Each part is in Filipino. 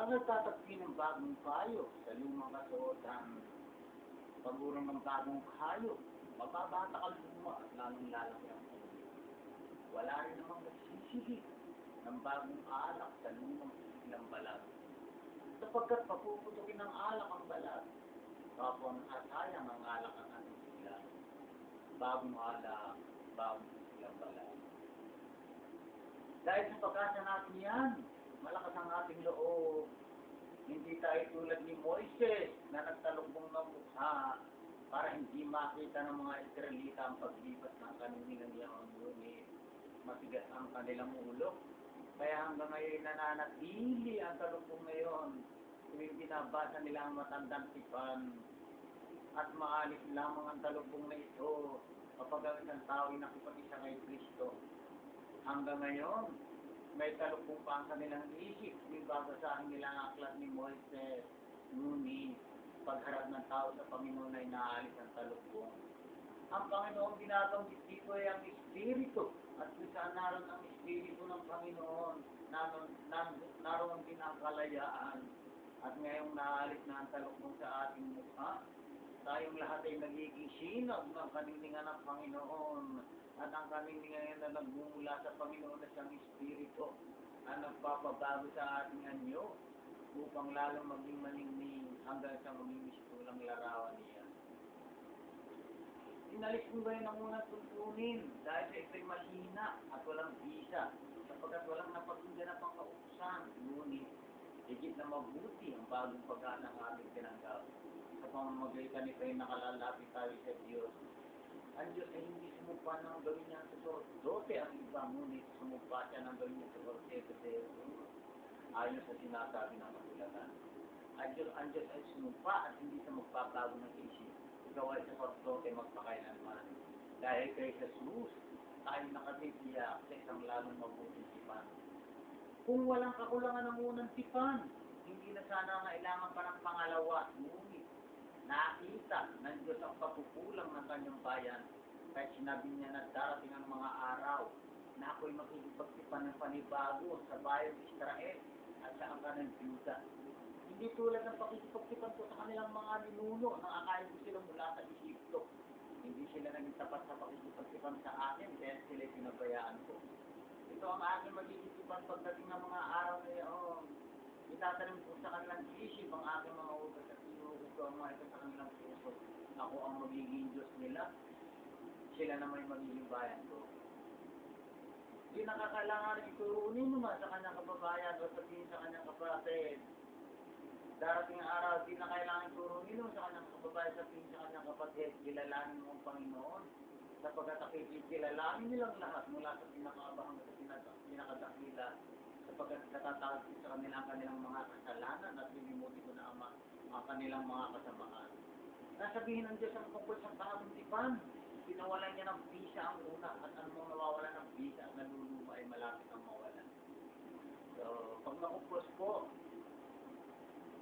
Ang nagtatagpi ng bagong kayo sa lumang kasuotan, pagurang ng bagong kayo, mababata ka luma at lalong lalaki ang ulo. Wala rin namang nagsisigi ng bagong alak sa lumang sigilang balat. Sapagkat papuputukin ng alak ang balat, kapwa nasasayang ang alak ang ating sigla. Bagong alak, bagong sigilang balat. Dahil sa pagkasa natin yan, malakas ang ating loob. Hindi tayo tulad ni Moises na nagtalukbong ng mukha para hindi makita ng mga Israelita ang paglipas ng kanilang yaon. Ngunit matigas ang kanilang ulo. Kaya hanggang ngayon nananatili ang talukbong ngayon. Tuwing binabasa nila ang matandang tipan at maalis lamang ang talukbong na ito kapag ang isang tao ay nakipag-isa kay Kristo. Hanggang ngayon, may talukbong pa ang kanilang isip, yung babasahin nila ang aklat ni Moises. Ngunit, pagharap ng tao sa Panginoon ay naalis ang talukbong. Ang Panginoon binabanggit dito ay ang Espiritu, at kung saan naroon ang Espiritu ng Panginoon, naroon din ang kalayaan. At ngayong naalis na ang talukbong sa ating mukha, tayong lahat ay nagiging sinag ng kanilingan ng Panginoon. At ang kanilingan na nagmumula sa Panginoon na siyang Espiritu na nagpapabago sa ating anyo upang lalong maging maningning hanggang sa maging mistulang larawan niya. Inalis mo ba yun ang unang tuntunin dahil sa ito'y mahina at walang bisa sapagkat walang napakinggan na pangkaukusan. Ngunit, higit na mabuti ang bagong pag-anak ng ating tinanggap. Sa pamamagitan nito ay nakalalapit tayo sa Diyos. Ang Diyos ay hindi sumumpa ng gawin niya sa sacerdote ang iba, ngunit sumumpa siya ng gawin niya sa sacerdote sa Jesus. Ayon sa sinasabi ng Kasulatan. Ang Diyos ay sumumpa at hindi sa magbabago ng isip. Ikaw ay sa sacerdote magpakailanman. Dahil kay Jesus, tayo nakatitiyak sa isang lalong mabuting tipan. Kung walang kakulangan ng unang tipan, hindi na sana kailangan pa ng pangalawa. Ngunit, nakita ng Diyos ang pagkukulang ng kanyang bayan kahit sinabi niya na darating ang mga araw na ako'y makikipagtipan ng panibago sa bayan ng Israel at sa angka ng Juda. Hindi tulad ng pakikipagtipan ko sa kanilang mga ninuno na akayin ko sila mula sa Egypto. Hindi sila naging tapat sa pakikipagtipan sa akin dahil sila pinabayaan ko. Ito ang aking magigitipan pagdating ng mga araw na yaon. Itatanim ko sa kanilang isip ang aking mga utos at inuugot ko ang mga ito sa kanilang puso. Ako ang magiging Diyos nila. Sila naman yung magiging bayan ko. Di nakakailangan iturunin naman sa kanyang kababayan o sabihin sa kanyang kapatid. Darating ang araw, di na kailangan iturunin naman sa kanyang kababayan sabihin sa kanyang kapatid, kilalanin mo ang Panginoon. Sapagkat kilalanin nilang lahat mula sa pinakaabahang sa pinakadakila sapagkat katatawag sa kanila ang kanilang mga kasalanan at lilimutin ko na ang kanilang mga kasamaan. Nasabihin ng Diyos ang tungkol sa bagong tipan. Pinawalan niya ng bisa ang una at anumang nawawala ng bisa at naluluma ay malapit ang mawala. So, pag nakupos po,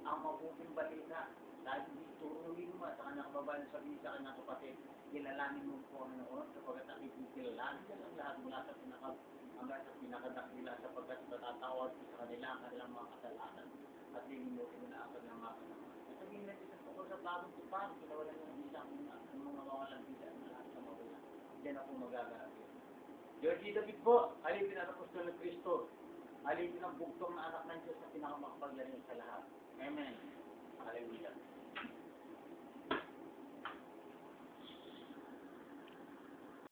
ang mabuting balita, dahil hindi turuin mo sa kanyang kababayan sabihin sa kanyang kapatid, kilalanin mo po ang noon sapagkat kilalanin niya ang lahat mula sa hanggang sa pinakadakila sapagkat natatawag sa kanila ang kanilang mga kasalanan at lilimutin mo na ang kanilang mga kasalanan. Sabihin natin sa tungkol sa bagong tipan, pinawalan niya ng bisa ang mga mawalan bisa at lahat sa mawala. Diyan ako magaganap yun. George David po, alipin ang apostol ng Kristo. Alipin ang bugtong na anak ng Diyos na pinakamakapagyarihan sa lahat. Amen. Hallelujah.